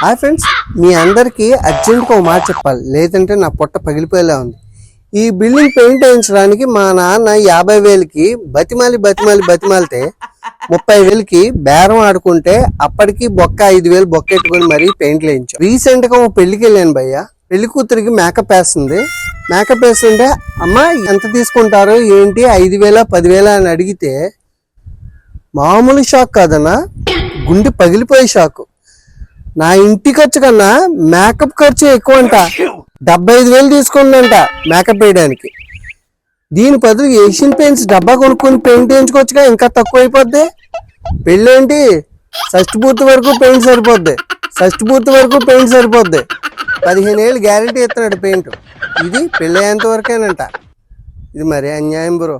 Hi friends, మీ అందరికీ అర్జెంట్గా ఒక మాట చెప్పాలి, లేదంటే నా పొట్ట పగిలిపోయేలా ఉంది. ఈ బిల్డింగ్ పెయింట్ వేయించడానికి మా నాన్న 50,000కి బతిమాలితే 30,000కి బేరం ఆడుకుంటే అప్పటికి బొక్క 5,000 బొక్కెట్టుకొని మరీ పెయింట్లు వేయించాం. రీసెంట్ గా ఒక పెళ్లికి వెళ్ళాను భయ్య. పెళ్లి కూతురికి మేకప్ వేస్తుంది. మేకప్ వేస్తుంటే అమ్మ ఎంత తీసుకుంటారు ఏంటి 5,000 10,000 అని అడిగితే మామూలు షాక్ కాదన్నా, గుండె పగిలిపోయే షాక్. నా ఇంటి ఖర్చు కన్నా మేకప్ ఖర్చు ఎక్కువ అంట. 75,000 తీసుకుందంట మేకప్ వేయడానికి. దీని బదులు ఏషియన్ పెయింట్స్ డబ్బా కొనుక్కొని పెయింట్ వేయించుకోవచ్చుగా, ఇంకా తక్కువ అయిపోద్ది. పెళ్ళేంటి షష్ఠపూర్తి వరకు పెయింట్ సరిపోద్ది. 15 ఏళ్ళు గ్యారెంటీ ఇస్తున్నాడు పెయింట్. ఇది పెళ్ళయ్యేంత వరకేనంట. ఇది మరీ అన్యాయం బ్రో.